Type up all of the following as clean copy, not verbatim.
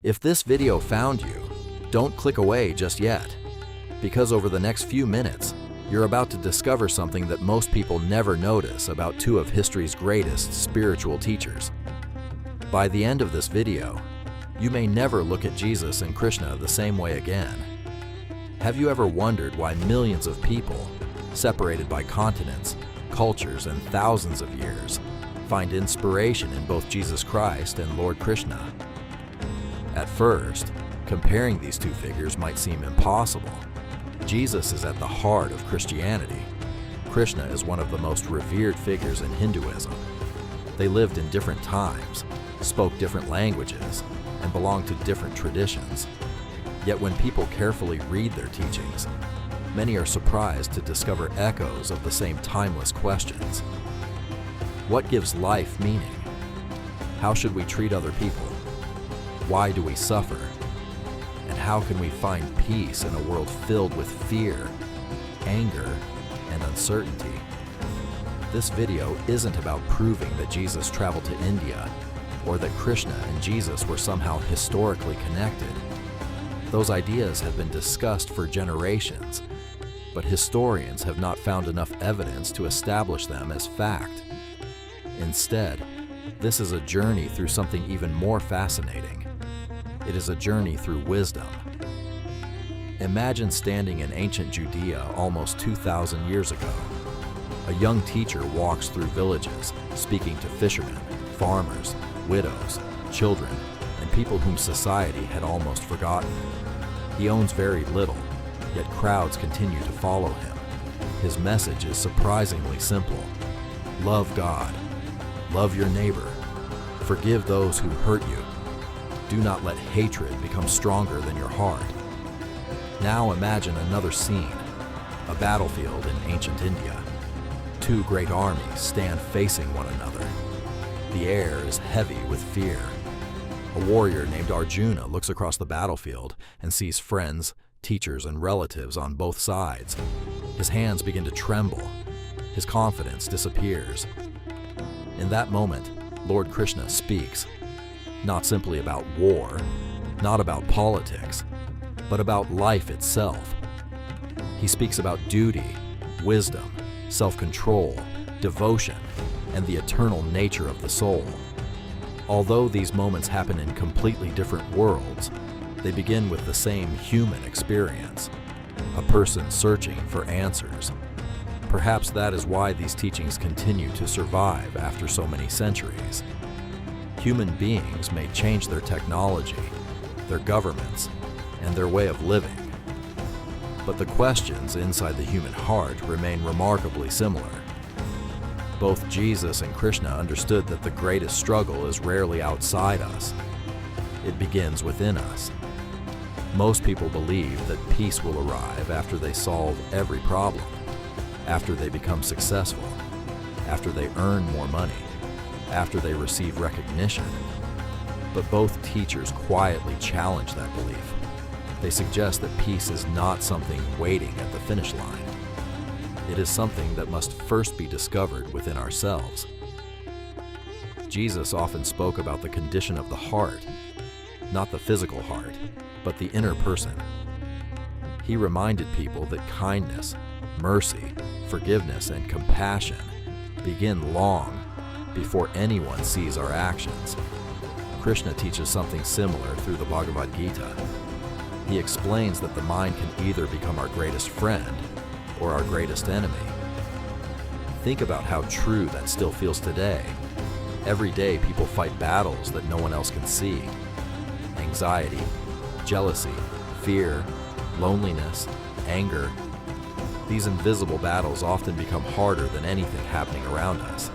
If this video found you, don't click away just yet, because over the next few minutes, you're about to discover something that most people never notice about two of history's greatest spiritual teachers. By the end of this video, you may never look at Jesus and Krishna the same way again. Have you ever wondered why millions of people, separated by continents, cultures, and thousands of years, find inspiration in both Jesus Christ and Lord Krishna? At first, comparing these two figures might seem impossible. Jesus is at the heart of Christianity. Krishna is one of the most revered figures in Hinduism. They lived in different times, spoke different languages, and belonged to different traditions. Yet when people carefully read their teachings, many are surprised to discover echoes of the same timeless questions. What gives life meaning? How should we treat other people? Why do we suffer? And how can we find peace in a world filled with fear, anger, and uncertainty? This video isn't about proving that Jesus traveled to India or that Krishna and Jesus were somehow historically connected. Those ideas have been discussed for generations, but historians have not found enough evidence to establish them as fact. Instead, this is a journey through something even more fascinating. It is a journey through wisdom. Imagine standing in ancient Judea almost 2,000 years ago. A young teacher walks through villages, speaking to fishermen, farmers, widows, children, and people whom society had almost forgotten. He owns very little, yet crowds continue to follow him. His message is surprisingly simple. Love God. Love your neighbor. Forgive those who hurt you. Do not let hatred become stronger than your heart. Now imagine another scene, a battlefield in ancient India. Two great armies stand facing one another. The air is heavy with fear. A warrior named Arjuna looks across the battlefield and sees friends, teachers, and relatives on both sides. His hands begin to tremble. His confidence disappears. In that moment, Lord Krishna speaks, not simply about war, not about politics, but about life itself. He speaks about duty, wisdom, self-control, devotion, and the eternal nature of the soul. Although these moments happen in completely different worlds, they begin with the same human experience, a person searching for answers. Perhaps that is why these teachings continue to survive after so many centuries. Human beings may change their technology, their governments, and their way of living, but the questions inside the human heart remain remarkably similar. Both Jesus and Krishna understood that the greatest struggle is rarely outside us. It begins within us. Most people believe that peace will arrive after they solve every problem, after they become successful, after they earn more money, after they receive recognition. But both teachers quietly challenge that belief. They suggest that peace is not something waiting at the finish line. It is something that must first be discovered within ourselves. Jesus often spoke about the condition of the heart, not the physical heart, but the inner person. He reminded people that kindness, mercy, forgiveness, and compassion begin long before anyone sees our actions. Krishna teaches something similar through the Bhagavad Gita. He explains that the mind can either become our greatest friend or our greatest enemy. Think about how true that still feels today. Every day people fight battles that no one else can see. Anxiety, jealousy, fear, loneliness, anger. These invisible battles often become harder than anything happening around us.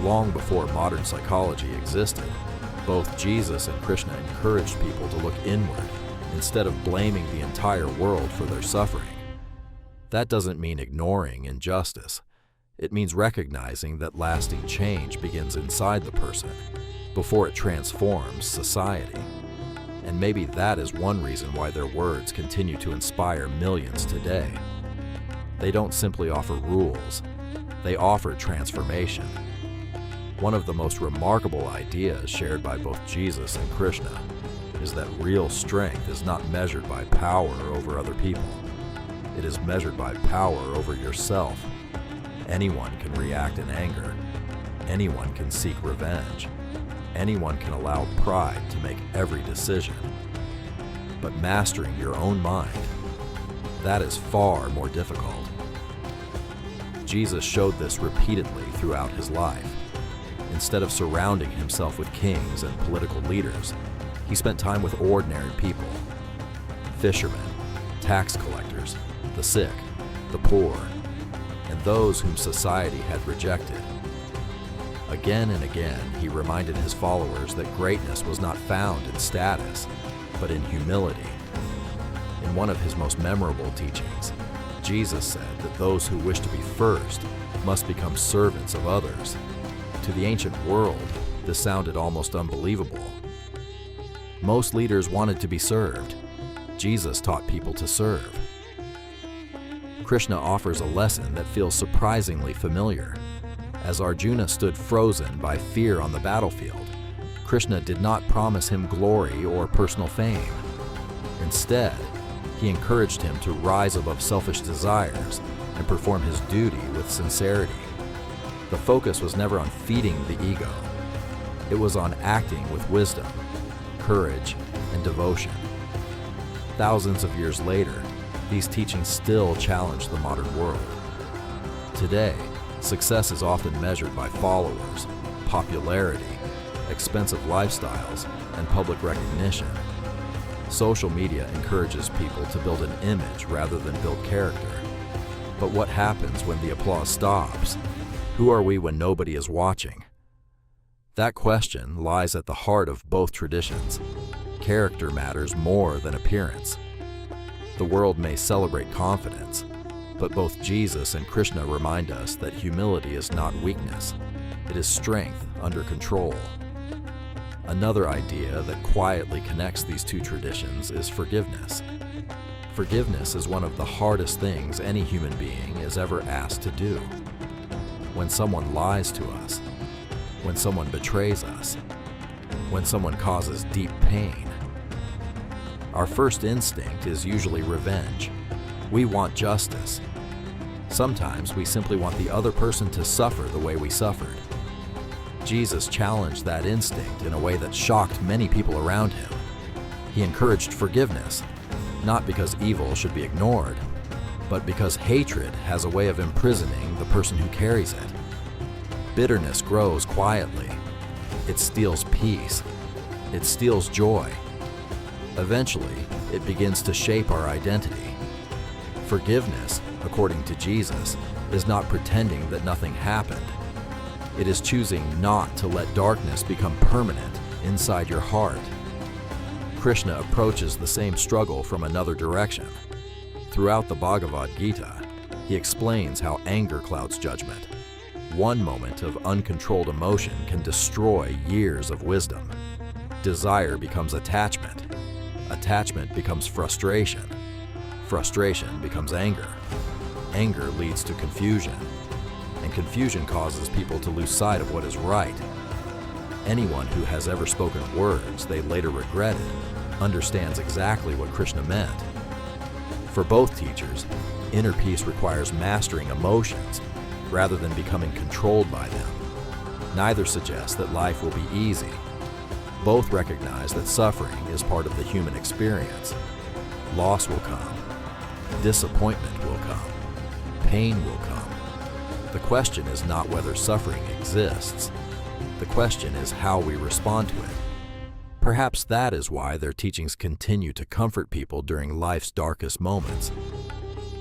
Long before modern psychology existed, both Jesus and Krishna encouraged people to look inward instead of blaming the entire world for their suffering. That doesn't mean ignoring injustice. It means recognizing that lasting change begins inside the person before it transforms society. And maybe that is one reason why their words continue to inspire millions today. They don't simply offer rules, they offer transformation. One of the most remarkable ideas shared by both Jesus and Krishna is that real strength is not measured by power over other people. It is measured by power over yourself. Anyone can react in anger. Anyone can seek revenge. Anyone can allow pride to make every decision. But mastering your own mind, that is far more difficult. Jesus showed this repeatedly throughout his life. Instead of surrounding himself with kings and political leaders, he spent time with ordinary people. Fishermen, tax collectors, the sick, the poor, and those whom society had rejected. Again and again, he reminded his followers that greatness was not found in status, but in humility. In one of his most memorable teachings, Jesus said that those who wish to be first must become servants of others. To the ancient world, this sounded almost unbelievable. Most leaders wanted to be served. Jesus taught people to serve. Krishna offers a lesson that feels surprisingly familiar. As Arjuna stood frozen by fear on the battlefield, Krishna did not promise him glory or personal fame. Instead, he encouraged him to rise above selfish desires and perform his duty with sincerity. The focus was never on feeding the ego. It was on acting with wisdom, courage, and devotion. Thousands of years later, these teachings still challenge the modern world. Today, success is often measured by followers, popularity, expensive lifestyles, and public recognition. Social media encourages people to build an image rather than build character. But what happens when the applause stops? Who are we when nobody is watching? That question lies at the heart of both traditions. Character matters more than appearance. The world may celebrate confidence, but both Jesus and Krishna remind us that humility is not weakness. It is strength under control. Another idea that quietly connects these two traditions is forgiveness. Forgiveness is one of the hardest things any human being is ever asked to do. When someone lies to us, when someone betrays us, when someone causes deep pain, our first instinct is usually revenge. We want justice. Sometimes we simply want the other person to suffer the way we suffered. Jesus challenged that instinct in a way that shocked many people around him. He encouraged forgiveness, not because evil should be ignored, but because hatred has a way of imprisoning the person who carries it. Bitterness grows quietly. It steals peace. It steals joy. Eventually, it begins to shape our identity. Forgiveness, according to Jesus, is not pretending that nothing happened. It is choosing not to let darkness become permanent inside your heart. Krishna approaches the same struggle from another direction. Throughout the Bhagavad Gita, he explains how anger clouds judgment. One moment of uncontrolled emotion can destroy years of wisdom. Desire becomes attachment. Attachment becomes frustration. Frustration becomes anger. Anger leads to confusion. And confusion causes people to lose sight of what is right. Anyone who has ever spoken words they later regretted understands exactly what Krishna meant. For both teachers, inner peace requires mastering emotions rather than becoming controlled by them. Neither suggests that life will be easy. Both recognize that suffering is part of the human experience. Loss will come. Disappointment will come. Pain will come. The question is not whether suffering exists. The question is how we respond to it. Perhaps that is why their teachings continue to comfort people during life's darkest moments.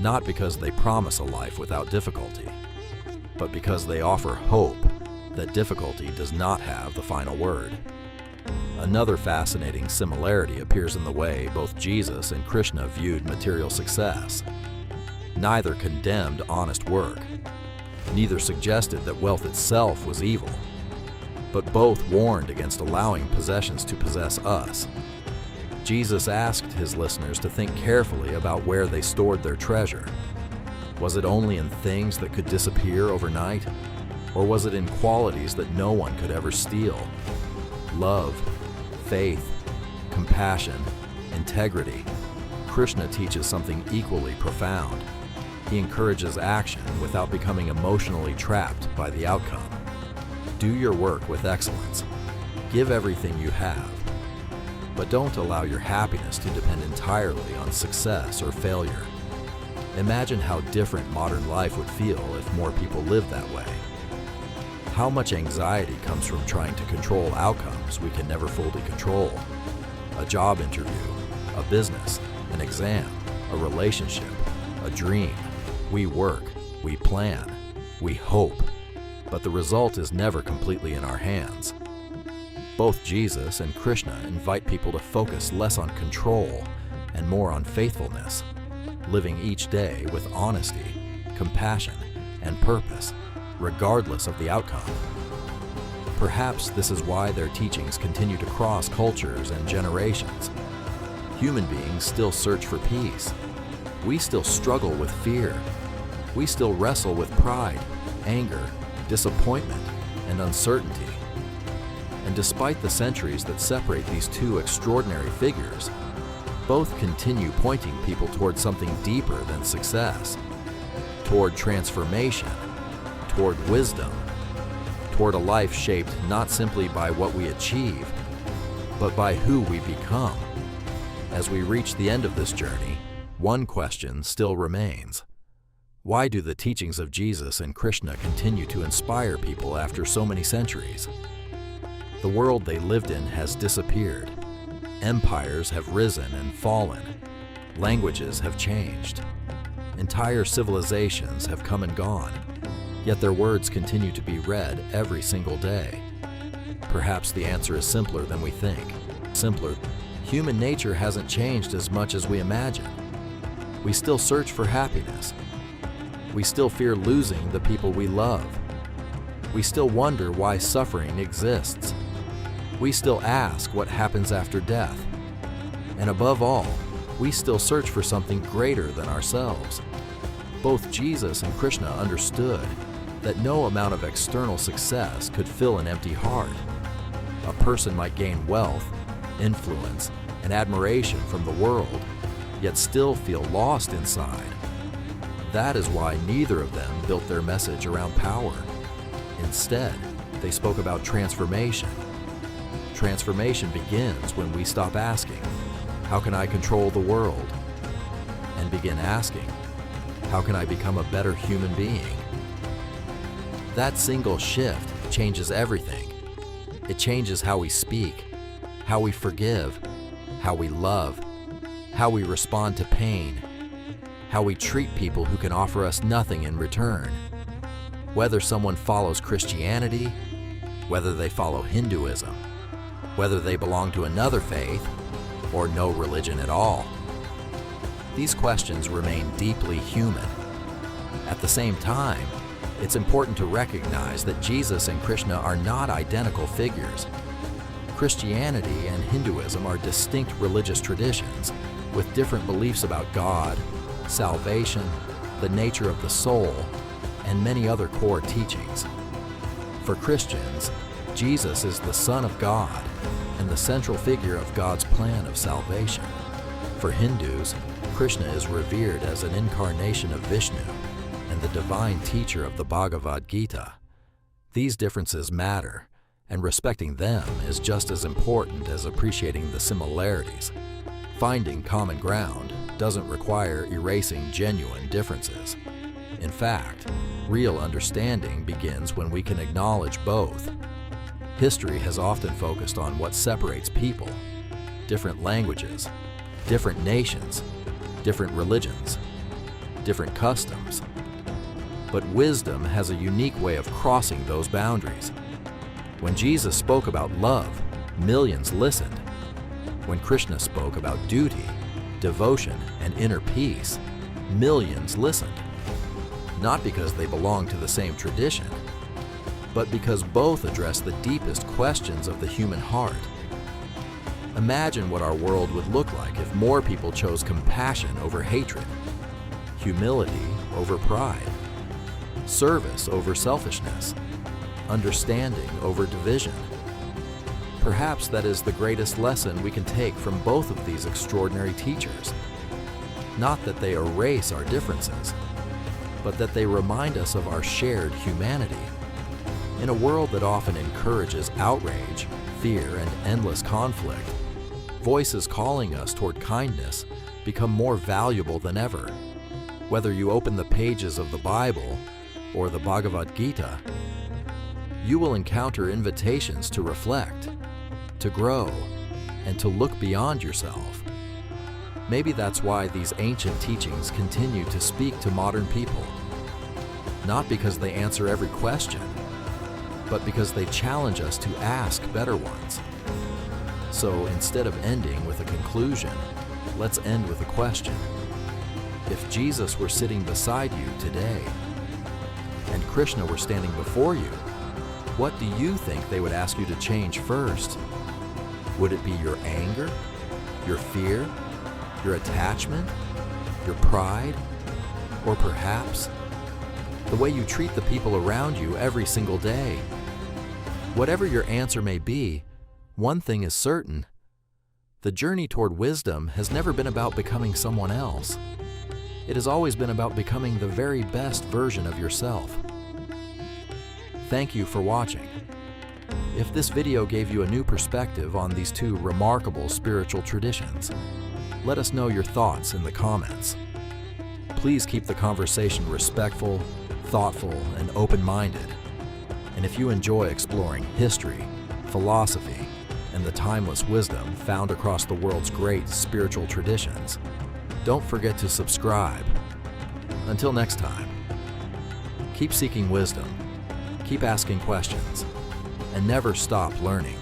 Not because they promise a life without difficulty, but because they offer hope that difficulty does not have the final word. Another fascinating similarity appears in the way both Jesus and Krishna viewed material success. Neither condemned honest work. Neither suggested that wealth itself was evil. But both warned against allowing possessions to possess us. Jesus asked his listeners to think carefully about where they stored their treasure. Was it only in things that could disappear overnight? Or was it in qualities that no one could ever steal? Love, faith, compassion, integrity, Krishna teaches something equally profound. He encourages action without becoming emotionally trapped by the outcome. Do your work with excellence. Give everything you have. But don't allow your happiness to depend entirely on success or failure. Imagine how different modern life would feel if more people lived that way. How much anxiety comes from trying to control outcomes we can never fully control. A job interview, a business, an exam, a relationship, a dream. We work, we plan, we hope, but the result is never completely in our hands. Both Jesus and Krishna invite people to focus less on control and more on faithfulness, living each day with honesty, compassion, and purpose, regardless of the outcome. Perhaps this is why their teachings continue to cross cultures and generations. Human beings still search for peace. We still struggle with fear. We still wrestle with pride, anger, disappointment, and uncertainty. And despite the centuries that separate these two extraordinary figures, both continue pointing people toward something deeper than success, toward transformation, toward wisdom, toward a life shaped not simply by what we achieve, but by who we become. As we reach the end of this journey, one question still remains. Why do the teachings of Jesus and Krishna continue to inspire people after so many centuries? The world they lived in has disappeared. Empires have risen and fallen. Languages have changed. Entire civilizations have come and gone, yet their words continue to be read every single day. Perhaps the answer is simpler than we think. Simpler. Human nature hasn't changed as much as we imagine. We still search for happiness. We still fear losing the people we love. We still wonder why suffering exists. We still ask what happens after death. And above all, we still search for something greater than ourselves. Both Jesus and Krishna understood that no amount of external success could fill an empty heart. A person might gain wealth, influence, and admiration from the world, yet still feel lost inside. That is why neither of them built their message around power. Instead, they spoke about transformation. Transformation begins when we stop asking, "How can I control the world?" and begin asking, "How can I become a better human being?" That single shift changes everything. It changes how we speak, how we forgive, how we love, how we respond to pain, how we treat people who can offer us nothing in return. Whether someone follows Christianity, whether they follow Hinduism, whether they belong to another faith, or no religion at all. These questions remain deeply human. At the same time, it's important to recognize that Jesus and Krishna are not identical figures. Christianity and Hinduism are distinct religious traditions with different beliefs about God, salvation, the nature of the soul, and many other core teachings. For Christians, Jesus is the Son of God and the central figure of God's plan of salvation. For Hindus, Krishna is revered as an incarnation of Vishnu and the divine teacher of the Bhagavad Gita. These differences matter, and respecting them is just as important as appreciating the similarities. Finding common ground doesn't require erasing genuine differences. In fact, real understanding begins when we can acknowledge both. History has often focused on what separates people, different languages, different nations, different religions, different customs. But wisdom has a unique way of crossing those boundaries. When Jesus spoke about love, millions listened. When Krishna spoke about duty, devotion, and inner peace, millions listened. Not because they belong to the same tradition, but because both address the deepest questions of the human heart. Imagine what our world would look like if more people chose compassion over hatred, humility over pride, service over selfishness, understanding over division. Perhaps that is the greatest lesson we can take from both of these extraordinary teachers. Not that they erase our differences, but that they remind us of our shared humanity. In a world that often encourages outrage, fear, and endless conflict, voices calling us toward kindness become more valuable than ever. Whether you open the pages of the Bible or the Bhagavad Gita, you will encounter invitations to reflect, to grow, and to look beyond yourself. Maybe that's why these ancient teachings continue to speak to modern people. Not because they answer every question, but because they challenge us to ask better ones. So instead of ending with a conclusion, let's end with a question. If Jesus were sitting beside you today, and Krishna were standing before you, what do you think they would ask you to change first? Would it be your anger, your fear, your attachment, your pride, or perhaps the way you treat the people around you every single day? Whatever your answer may be, one thing is certain. The journey toward wisdom has never been about becoming someone else. It has always been about becoming the very best version of yourself. Thank you for watching. If this video gave you a new perspective on these two remarkable spiritual traditions, let us know your thoughts in the comments. Please keep the conversation respectful, thoughtful, and open-minded. And if you enjoy exploring history, philosophy, and the timeless wisdom found across the world's great spiritual traditions, don't forget to subscribe. Until next time, keep seeking wisdom, keep asking questions, and never stop learning.